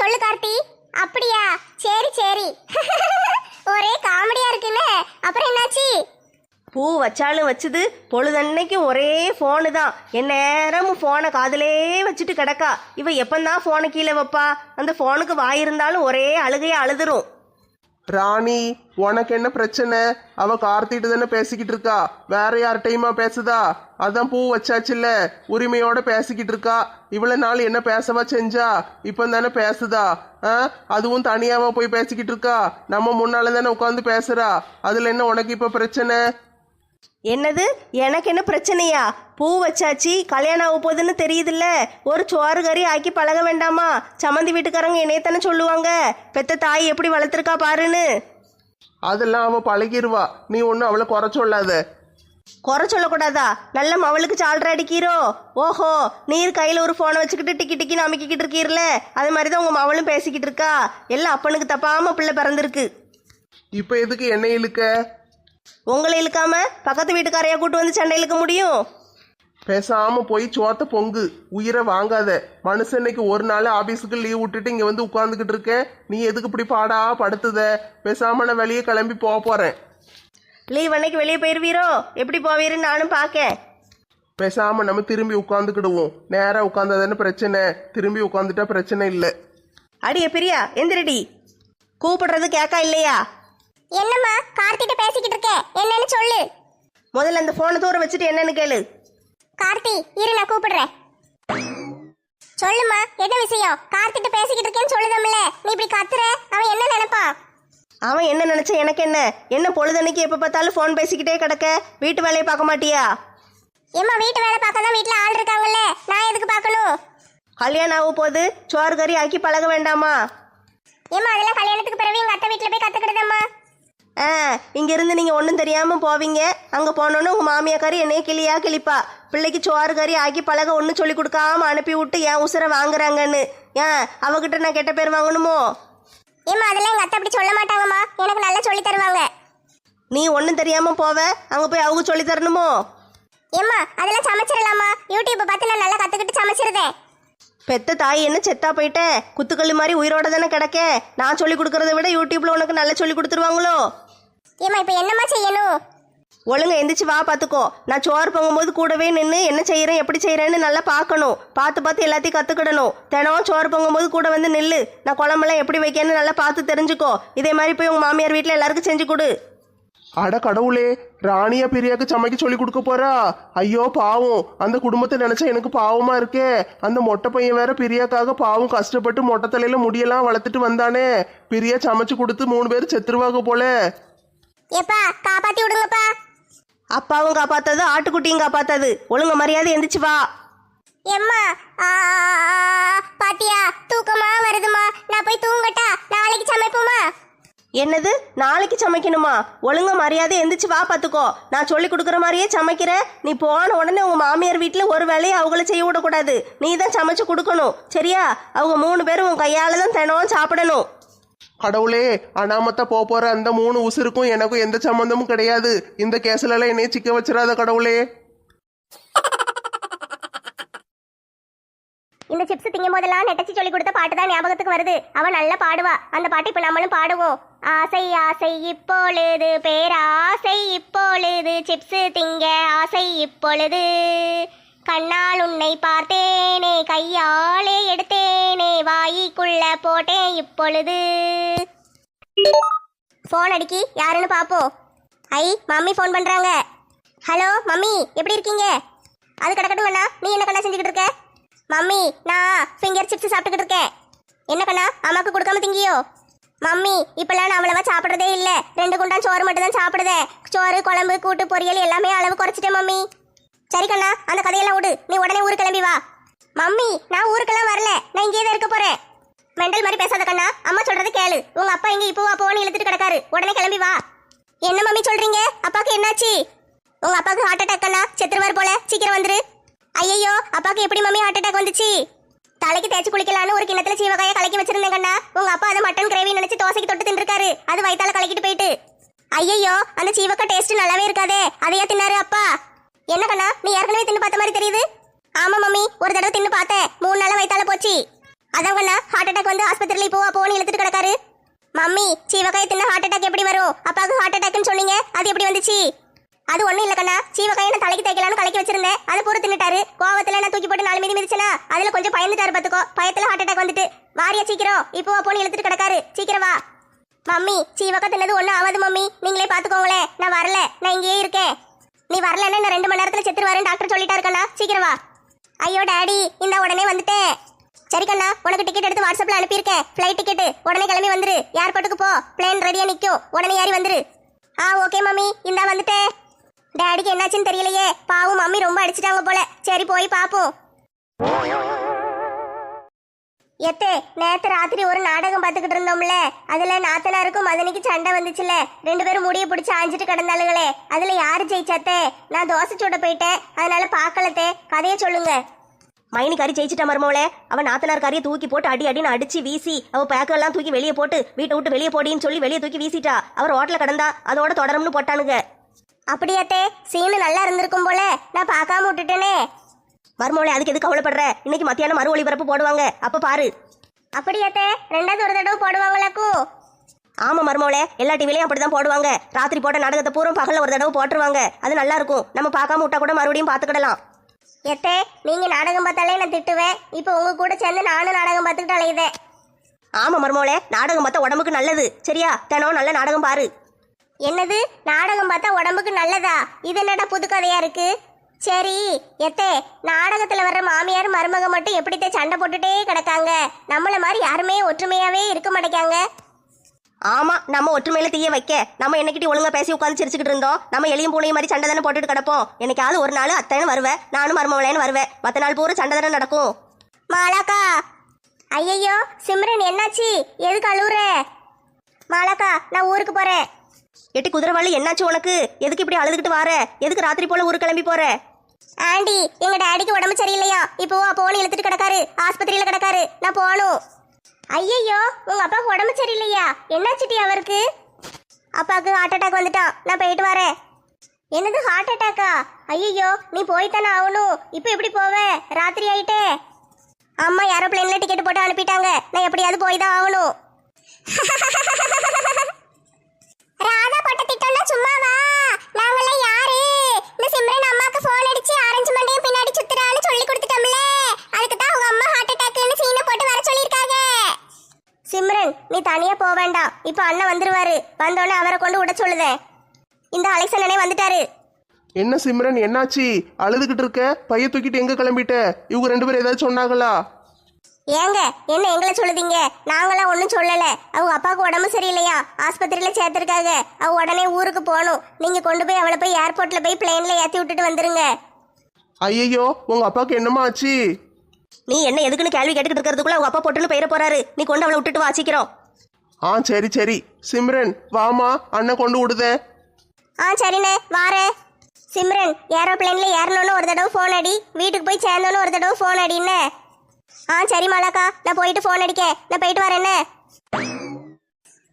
சொல்லு கார்த்தி. அப்படியா? சரி சரி. ஒரே காமெடியா இருக்குன்னு. அப்புறம் என்னாச்சு? பூ வச்சாலும் வச்சுது பொழுதன்னைக்கும் ஒரே ஃபோனு தான். என் நேரமும் ஃபோனை காதிலே வச்சுட்டு கிடக்கா. இவ எப்பந்தான் ஃபோனை கீழே வைப்பா? அந்த ஃபோனுக்கு வாயிருந்தாலும் ஒரே அழுகையா அழுதுரும். ராணி, உனக்கு என்ன பிரச்சனை? அவ கார்த்திட்டு தானே பேசிக்கிட்டு இருக்கா, வேற யார்கிட்டயுமா பேசுதா? அதான் பூ வச்சாச்சுல்ல, உரிமையோட பேசிக்கிட்டு இருக்கா. இவ்வளவு நாள் என்ன பேசவா செஞ்சா? இப்ப தானே பேசுதா? அதுவும் தனியாவா போய் பேசிக்கிட்டு இருக்கா? நம்ம முன்னால தானே உட்காந்து பேசுறா. அதுல என்ன உனக்கு இப்ப பிரச்சனை? என்னது? எனக்கு என்ன பிரச்சனையா? பூ வச்சாச்சு, கல்யாணம் ஆக போகுதுன்னு தெரியுதுல்ல. ஒரு சோறு கறி ஆக்கி பழக வேண்டாமா? சம்மந்தி வீட்டுக்காரங்க என்னையத்தானே சொல்லுவாங்க, பெத்த தாய் எப்படி வளர்த்துருக்கா பாருன்னு. அதெல்லாம் அவ பழகிருவா, நீ ஒன்னும் அவளை குறை சொல்லாத. குறை சொல்லக்கூடாதா? நல்ல மவளுக்கு சால்ற அடிக்கிறோ? ஓஹோ, நீர் கையில் ஒரு ஃபோனை வச்சுக்கிட்டு டிக்கி டிக்கின்னு அமைக்கிட்டு இருக்கீர்ல, அது மாதிரி தான் உங்கள் மவளும் பேசிக்கிட்டு இருக்கா. எல்லாம் அப்பனுக்கு தப்பாமல் பிள்ளை பிறந்திருக்கு. இப்போ எதுக்கு என்னை இழுக்க? உங்களை இழுக்காம பக்கத்து வீட்டுக்காரையா கூட்டு வந்து சண்டை இழுக்க முடியும்? பேசாம போய் சோத்த பொங்கு, உயிரை வாங்காத. மனுஷன்னைக்கு ஒரு நாள் ஆபீஸுக்கு லீவ் விட்டுட்டு இங்க வந்து உட்கார்ந்துகிட்டு இருக்கேன். நீ எதுக்கு இப்படி பாடா படுத்துத? பேசாம நான் வெளியே கிளம்பி போறேன். லீவ் அன்னைக்கு வெளியே போயிருவீரோ? எப்படி போவீருன்னு நானும் பார்க்கேன். பேசாம நம்ம திரும்பி உட்காந்துக்கிடுவோம். நேரா உட்கார்ந்தாதானே பிரச்சனை, திரும்பி உட்காந்துட்டா பிரச்சனை இல்லை. அடியே பிரியா, எந்திரடி. கூப்பிடுறது கேட்கா இல்லையா? என்னம்மா கார்த்திட்ட பேசிக்கிட்டு இருக்கேன், என்னன்னு சொல்லு. முதல்ல அந்த போனை தூர வச்சுட்டு என்னன்னு கேளு. கார்த்தி இரு, நான் கூப்பிடுறேன். சொல்லுமா, என்ன விஷயம்? கார்த்திட்ட பேசிக்கிட்டு இருக்கேன்னு சொல்லுதம்ல, நீ இப்படி கத்துற, அவன் என்ன நினைப்பான்? அவன் என்ன நினைச்ச எனக்கு என்ன? என்ன பொழுதன்னைக்கு எப்ப பார்த்தாலும் போன் பேசிக்கிட்டே கிடக்க, வீட்டு வேலையை பார்க்க மாட்டியா? ஏம்மா வீட்டு வேலை பார்க்க தான் வீட்டுல ஆள் இருக்காங்கல்ல, நான் எதுக்கு பார்க்கணும்? கல்யாணம் ஆகும் போது சோறு கறி ஆக்கி பழக வேண்டாமா? ஏம்மா அதெல்லாம் கல்யாணத்துக்கு பிறகு எங்க அத்தை வீட்டுல போய் கத்துக்கிடுதம்மா. இங்கிருந்து நீங்கள் ஒன்றும் தெரியாமல் போவீங்க. அங்கே போனோன்னு உங்கள் மாமியாக்காரி என்னைய கிளியா கிளிப்பா. பிள்ளைக்கு சோறு கறி ஆக்கி பழக ஒன்றும் சொல்லி கொடுக்காம அனுப்பி விட்டு என் உசுரை வாங்குறாங்கன்னு. அவகிட்ட நான் கெட்ட பேர் வாங்கணுமோ? ஏம்மா அதெல்லாம் எங்கள் அத்தை அப்படி சொல்ல மாட்டாங்கம்மா, எனக்கு நல்லா சொல்லி தருவாங்க. நீ ஒன்றும் தெரியாமல் போவ, அங்கே போய் அவங்க சொல்லி தரணுமோ? ஏம்மா அதெல்லாம் சமைச்சிடலாமா, யூடியூப்பை பார்த்து நான் நல்லா கற்றுக்கிட்டு சமைச்சிருந்தேன். பெத்த தாய் என்ன செத்தா போயிட்டேன், குத்துக்கல்லு மாதிரி உயிரோட தானே கிடக்க. நான் சொல்லி கொடுக்கறத விட யூடியூப்ல உனக்கு நல்லா சொல்லி கொடுத்துருவாங்களோ? ஏம்மா இப்போ என்னம்மா செய்யணும்? ஒழுங்கா எந்திரிச்சு வா பார்த்துக்கோ. நான் சோறு பொங்கும்போது கூடவே நின்று என்ன செய்கிறேன் எப்படி செய்கிறேன்னு நல்லா பார்க்கணும். பார்த்து எல்லாத்தையும் கற்றுக்கிடணும். தினம் சோறு பொங்கும்போது கூட வந்து நில்லு. நான் குழம்பெல்லாம் எப்படி வைக்கணும்னு நல்லா பார்த்து தெரிஞ்சுக்கோ. இதே மாதிரி போய் உங்கள் மாமியார் வீட்டில் எல்லாருக்கும் செஞ்சு கொடு. அட கடவுளே, ராணியா பிரியாக்கு சமைக்க சொல்லி கொடுக்க போறா? ஐயோ பாவம், அந்த குடும்பத்தை நினைச்சா எனக்கு பாவமா இருக்கே. அந்த மொட்டை பையன் வேற பிரியாக்காக பாவம் கஷ்டப்பட்டு மொட்டை தலையில முடியெல்லாம் வளர்த்துட்டு வந்தானே. பிரியா சமைச்சு கொடுத்து 3 பேர் செத்துருவாங்க போல. ஏப்பா காப்பாத்தி விடுங்கப்பா. அப்பாவும் காப்பாத்தாது, ஆட்டுக்குட்டியும் காப்பாத்தாது. ஒழுங்க மரியாதை எந்திரிச்சு வா. எம்மா பாத்தியா, தூக்கமா வருதுமா, நான் போய் தூங்கட்டா? நாளைக்கு சமைப்போமா? என்னது நாளைக்கு சமைக்கணுமா? ஒழுங்க மரியாதை எந்திரிச்சு வா பார்த்துக்கோ. நான் சொல்லி கொடுக்குற மாதிரியே சமைக்கிற. நீ போன உடனே உங்கள் மாமியார் வீட்டில் ஒரு வேலையை அவங்கள செய்ய விடக்கூடாது. நீ தான் சமைச்சு கொடுக்கணும், சரியா? அவங்க 3 பேரும் உன் கையால் தான் தினமும் சாப்பிடணும். கடவுளே, அனாமத்தா போற அந்த 3 உசுருக்கும் எனக்கும் எந்த சம்பந்தமும் கிடையாது. இந்த கேஸ்ல எல்லாம் என்னைய சிக்க வச்சிடாத கடவுளே. இந்த சிப்ஸ் திங்கும் போதெல்லாம் நெட்டச்சி சொல்லி கொடுத்த பாட்டு தான் ஞாபகத்துக்கு வருது. அவன் நல்லா பாடுவா. அந்த பாட்டு இப்ப நம்மளும் பாடுவோம். ஆசை ஆசை இப்பொழுது, பேராசை இப்பொழுது, சிப்ஸ் திங்க ஆசை இப்பொழுது, கண்ணால் உன்னை பார்த்தேனே, கையாலே எடுத்தேனே, வாய்க்குள்ள போட்டேன் இப்பொழுது. போன் அடிக்கி, யாருன்னு பாப்போம். ஐ மம்மி போன் பண்றாங்க. ஹலோ மம்மி, எப்படி இருக்கீங்க? அது கிடக்கட்டும் கண்ணா, நீ என்ன கண்ணா செஞ்சுக்கிட்டு இருக்க? மம்மி நான் ஃபிங்கர் சிப்ஸ் சாப்பிட்டுக்கிட்டு இருக்கேன். என்ன கண்ணா அம்மாக்கு கொடுக்காம திங்கியோ? மம்மி இப்பெல்லாம் நான் அவ்வளவா சாப்பிட்றதே இல்லை. 2 குண்டான் சோறு மட்டும் தான் சாப்பிடுதேன். சோறு குழம்பு கூட்டு பொரியல் எல்லாமே அளவு குறைச்சிட்டேன் மம்மி. சரி கண்ணா, அந்த கதையெல்லாம் விடு, நீ உடனே ஊருக்கு கிளம்பி வா. மம்மி நான் ஊருக்கெல்லாம் வரல, நான் இங்கே தான் இருக்க போறேன். மெண்டல் மாதிரி பேசாத கண்ணா, அம்மா சொல்றது கேளு. உங்க அப்பா இங்க இப்போ போன்னு இழுத்துட்டு கிடக்காரு, உடனே கிளம்பி வா. என்ன மம்மி சொல்றீங்க? அப்பாக்கு என்னாச்சு? உங்க அப்பாவுக்கு ஹார்ட் அட்டாக் கண்ணா, செத்துருவார் போல, சீக்கிரம் வந்துரு. ஐயோ அப்பாவுக்கு எப்படி மம்மி ஹார்ட் அட்டாக் வந்துச்சு? தலைக்கு தேய்ச்சி குளிக்கலான்னு ஒரு கிணத்துல சீவக்காயை கலக்கி வச்சிருந்தேன் கண்ணா. உங்க அப்பா அதை மட்டன் கிரேவி நினைச்சு தோசைக்கு தொட்டு தின்றுருக்காரு. அது வயித்தால கலக்கிட்டு போயிட்டு. ஐயோ அந்த சீவக்கா டேஸ்ட் நல்லாவே இருக்காதே, அதையா தின்னாரு அப்பா? என்ன கண்ணா நீ ஏற்கனவே தின்னு பார்த்த மாதிரி தெரியுது? ஆமா மம்மி, ஒரு தடவை தின்னு பார்த்தேன், 3 நாளா வயித்தால போச்சு. அதான் கண்ணா ஹார்ட் அட்டாக் வந்து ஆஸ்பத்திரியில போன்னு இழுத்துட்டு கிடக்காரு. மம்மி சீவக்காய் தின்ன ஹார்ட் அட்டாக் எப்படி வரும்? அப்பாவுக்கு ஹார்ட் அட்டாக்னு சொன்னீங்க, அது எப்படி வந்துச்சு? அது ஒண்ணும் இல்ல கண்ணா, சீவக்காயை நான் தலைக்கு தேய்க்கலான்னு கலக்கி வச்சிருந்தேன், அது பூரா தின்னுட்டாரு. கோவத்துல நான் தூக்கி போட்டு 4 மிதி மிதிச்சனா, அதுல கொஞ்சம் பயந்துட்டாரு பாத்துக்கோ. பயத்துல ஹார்ட் அட்டாக் வந்துட்டு. வாரியா சீக்கிரம், இப்போ போன்னு இழுத்துட்டு கிடக்காரு, சீக்கிரம் வா. மம்மி சீவக்காய் தின்னது ஒண்ணும் ஆகாது மம்மி, நீங்களே பாத்துக்கோங்களேன். நான் வரல, நான் இங்கேயே இருக்கேன். நீ வரலன்னா நான் 2 மணி நேரத்துல செத்துருவாருன்னு டாக்டர் சொல்லிட்டாரு கண்ணா, சீக்கிரம் வா. ஐயோ டாடி, இந்த உடனே வந்துட்டேன். சரி கண்ணா, உனக்கு டிக்கெட் எடுத்து வாட்ஸ்அப்ல அனுப்பியிருக்கேன், ஃப்ளைட் டிக்கெட். உடனே கிளம்பி வந்துரு, ஏர்போர்ட்டுக்கு போ, பிளேன் ரெடியா நிக்கும், உடனே ஏறி வந்துரு. ஓகே மம்மி, இந்தா வந்துட்டேன். டாடிக்கு என்னாச்சுன்னு தெரியலையே, பாவம் மம்மி ரொம்ப அடிச்சிட்டாங்க போல. சரி போய் பாப்போம். எத்தே நேத்து ராத்திரி ஒரு நாடகம் பார்த்துக்கிட்டு இருந்தோம்ல, அதுல நாத்தனாருக்கும் மதனிக்கு சண்டை வந்துச்சுல, 2 பேரும் முடிய பிடிச்சி ஆஞ்சிட்டு கிடந்தாளுங்களே, அதுல யாரு ஜெயிச்சாத்தே? நான் தோசை சுட போயிட்டேன், அதனால பாக்கலத்தே, கதையை சொல்லுங்க. மைனி கறி ஜெயிச்சிட்டா மருமவளே. அவன் நாத்தனார் கறியை தூக்கி போட்டு அடின்னு அடிச்சு வீசி, அவ பேக்கெல்லாம் தூக்கி வெளியே போட்டு வீட்டை விட்டு வெளியே போடின்னு சொல்லி வெளியே தூக்கி வீசிட்டா. அவர் ஹோட்டல கடந்தா, அதோட தொடரும்னு போட்டானுங்க. அப்படியாத்தே, சீனு நல்லா இருந்திருக்கும் போல, நான் பார்க்காம விட்டுட்டேனே. மருமவளே அதுக்கு எதுக்கு கவலைப்படுற? இன்னைக்கு மத்தியானம் மறு ஒளிபரப்பு போடுவாங்க, அப்ப பாரு. அப்படியாத்தே, 2வது ஒரு தடவை போடுவாங்களாக்கும்? ஆமா மருமவளே, எல்லா டிவிலையும் அப்படிதான் போடுவாங்க. ராத்திரி போட்ட நாடகத்தை பூரா பகல்ல ஒரு தடவை போட்டுருவாங்க, அது நல்லா இருக்கும். நம்ம பார்க்காம விட்டா கூட மறுபடியும் பாத்துக்கிடலாம். எத்தே, நீங்க நாடகம் பார்த்தாலே நான் திட்டுவேன், இப்போ உங்க கூட சேர்ந்து நானும் நாடகம் பார்த்துக்கிட்டு அலையுதேன். ஆமா மருமவளே, நாடகம் பார்த்தா உடம்புக்கு நல்லது, சரியா? தினம் நல்ல நாடகம் பாரு. என்னது, நாடகம் பார்த்தா உடம்புக்கு நல்லதா? இது என்னடா புது கதையா இருக்கு? சரி எத்தே, நாடகத்துல வர்ற மாமியார் மருமக மட்டும் எப்படித்தே சண்டை போட்டுட்டே கிடக்காங்க? நம்மள மாதிரி யாருமே ஒற்றுமையாவே இருக்க மாட்டேங்காங்க. ஆமா, நம்ம ஒற்றுமையில தீய வைக்க நம்ம என்னைக்கிட்ட ஒழுங்கா பேசி உட்காந்து சிரிச்சுக்கிட்டு இருந்தோம். நம்ம எளியும் பூனையும் மாதிரி சண்டை தானே போட்டுட்டு கிடப்போம். என்னைக்காவது ஒரு நாள் அத்தைன்னு வருவேன், நானும் மருமவளேன்னு வருவேன், மற்ற நாள் பூரா சண்டை தானே நடக்கும். மாலாக்கா, ஐயையோ சிம்ரன் என்னாச்சு? எதுக்கு அழுவுற? மாலாக்கா, நான் ஊருக்கு போறேன். எட்டி குதிரைவாளி, என்னாச்சு உனக்கு? எதுக்கு இப்படி அழுதுகிட்டு வார? எதுக்கு ராத்திரி போல ஊருக்கு கிளம்பி போற? ஆண்டி, எங்க டாடிக்கு உடம்பு சரியில்லையா, இப்போ போன்னு இழுத்துட்டு கிடக்காரு, ஆஸ்பத்திரியில கிடக்காரு, நான் போகணும். ஐயையோ, உங்க அப்பாவுக்கு உடம்பு சரியில்லையா? என்னாச்சுட்டி அவருக்கு? அப்பாவுக்கு ஹார்ட் அட்டாக் வந்துட்டான், நான் போயிட்டு வரேன். என்னது ஹார்ட் அட்டாக்கா? ஐயையோ, நீ போய்த்தானே ஆகணும். இப்போ எப்படி போவ? ராத்திரி ஆயிட்டே. அம்மா ஏரோப்ளேன்ல டிக்கெட் போட்டு அனுப்பிட்டாங்க, நான் எப்படியாவது போய் தான் ஆகணும். ராதா போட்ட திட்டம்னா சும்மாவா? நாங்கெல்லாம் யாரு? இந்த சிம்ரன் அம்மாக்கு போன் அடிச்சு ஆரஞ்சு மண்டையும் பின்னாடி சுத்துறான்னு சொல்லி கொடுத்துட்டோம்ல, அதுக்கு தான் உங்க அம்மா ஹார்ட் அட்டாக்னு சீனை போட்டு வர சொல்லிருக்காங்க. சிம்ரன், நீ தனியா போக வேண்டாம், இப்போ அண்ணன் வந்துருவாரு, வந்தோடனே அவரை கொண்டு விட சொல்லுதேன். இந்த அலெக்சன் அண்ணே வந்துட்டாரு. என்ன சிம்ரன், என்னாச்சு? அழுதுகிட்டு இருக்க? பைய தூக்கிட்டு எங்க கிளம்பிட்ட? இவங்க 2 பேரும் ஏதாவது சொன்னாங்களா? ஏங்க என்ன எங்களை சொல்லுதீங்க? நாங்களாம் ஒன்றும் சொல்லலை. அவங்க அப்பாவுக்கு உடம்பு சரியில்லையா, ஆஸ்பத்திரியில் சேர்த்துருக்காங்க, அவ உடனே ஊருக்கு போகணும். நீங்கள் கொண்டு போய் அவளை போய் ஏர்போர்ட்டில் போய் பிளேனில் ஏற்றி விட்டுட்டு வந்துருங்க. ஐயோ, உங்க அப்பாவுக்கு என்னமா ஆச்சு? நீ என்ன எதுக்குன்னு கேள்வி கேட்டுக்கிட்டு இருக்கிறதுக்குள்ள அவங்க அப்பா போட்டுன்னு போயிட போறாரு. நீ கொண்டு அவளை விட்டுட்டு வாசிக்கிறோம். சரி சரி சிம்ரன், வாமா, அண்ணன் கொண்டு விடுதேன். சரிண்ணே, வாரேன். சிம்ரன், ஏரோப்ளேனில் ஏறணுன்னு ஒரு தடவை ஃபோன் அடி, வீட்டுக்கு போய் சேர்ந்தோன்னு ஒரு தடவை ஃபோன் அடின்னு. சரி மாலாக்கா, நான் போயிட்டு ஃபோன் அடிக்கேன், நான் போயிட்டு வரேன்னு.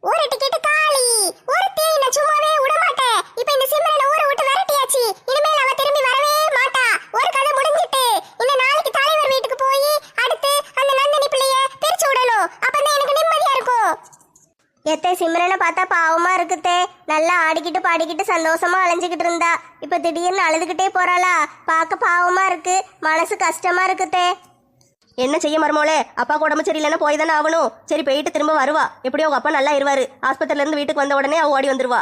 ஒரு டிக்கெட் காலி, ஒரு தேய் நான் சும்மாவே விட மாட்டேன். இப்போ இந்த சிம்ரனை ஊரை விட்டு விரட்டியாச்சு, இனிமேல் அவ திரும்பி வரவே மாட்டா. ஒரு கதை முடிஞ்சிட்டு, இன்னும் நாளைக்கு தலைவர் வீட்டுக்கு போய் அடுத்து அந்த நந்தினி பிள்ளைய பிரிச்சு விடணும், அப்பதான் எனக்கு நிம்மதியா இருக்கும். எத்தே, சிம்ரனை பார்த்தா பாவமா இருக்குத்தே. நல்லா ஆடிக்கிட்டு பாடிக்கிட்டு சந்தோஷமா அலைஞ்சுக்கிட்டு இருந்தா, இப்போ திடீர்னு அழுதுகிட்டே போறாளா, பார்க்க பாவமா இருக்கு, மனசு கஷ்டமா இருக்குத்தே. என்ன செய்ய மருமவளே, அப்பாவுக்கு உடம்பு சரியில்லைன்னா போய் தானே ஆகணும். சரி போயிட்டு திரும்ப வருவா, எப்படியோ அவங்க அப்பா நல்லா இருவாரு. ஆஸ்பத்திரில இருந்து வீட்டுக்கு வந்த உடனே அவ ஓடி வந்துருவா.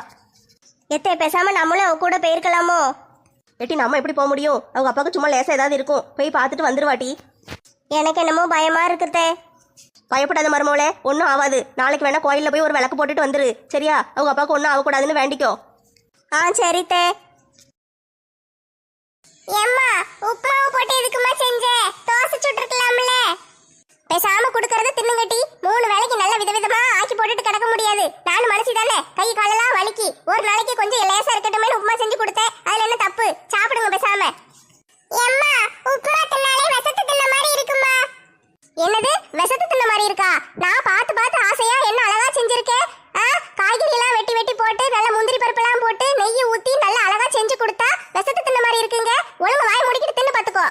எத்தே, பேசாம நம்மளும் அவ கூட போயிருக்கலாமோ? எட்டி நம்ம எப்படி போக முடியும்? அவங்க அப்பாவுக்கு சும்மா லேசா ஏதாவது இருக்கும், போய் பார்த்துட்டு வந்துருவாட்டி. எனக்கு என்னமோ பயமா இருக்குத்தே. பயப்படாத மருமவளே, ஒன்றும் ஆகாது. நாளைக்கு வேணா கோயிலில் போய் ஒரு விளக்கு போட்டுட்டு வந்துரு, சரியா? அவங்க அப்பாவுக்கு ஒன்றும் ஆகக்கூடாதுன்னு வேண்டிக்கோ. சரித்தே. எம்மா, உப்புமாவை போட்டு எதுக்குமா செஞ்ச? தோசை சுட்டுருக்கலாம்ல. பேசாம குடுக்கறத தின்னுங்கட்டி, 3 வேளைக்கு நல்ல விதவிதமா ஆக்கி போட்டுட்டு கிடக்க முடியாது. நானும் மனசு தானே, கை காலெல்லாம் வலிக்கி. ஒரு நாளைக்கு கொஞ்சம் லேசா இருக்கட்டுமே உப்புமா செஞ்சு கொடுத்தேன், அதுல என்ன தப்பு? சாப்பிடுங்க பேசாம. எம்மா, உப்புமா தின்னாலே விஷத்து தின்ன மாதிரி இருக்குமா? என்னது விஷத்து தின்ன மாதிரி இருக்கா? நான் பார்த்து பார்த்து ஆசையா என்ன அழகா செஞ்சிருக்கேன். காய்கறி எல்லாம் வெட்டி வெட்டி போட்டு நல்ல முந்திரி பருப்பெல்லாம் போட்டு நெய்யை ஊத்தி நல்லா அழகா செஞ்சு கொடுத்தா விஷத்து தின்ன மாதிரி இருக்குங்க. ஒழுங்கு வாய் முடிக்கிட்டு தின்னு பாத்துக்கோ.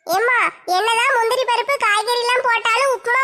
ஏம்மா, என்னதான் முந்திரி பருப்பு காய்கறி எல்லாம் போட்டாலும் உப்புமா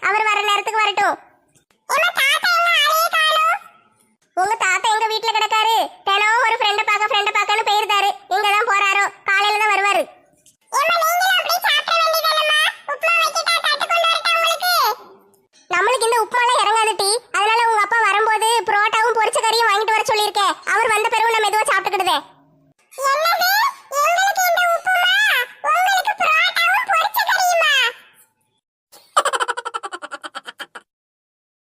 அவர்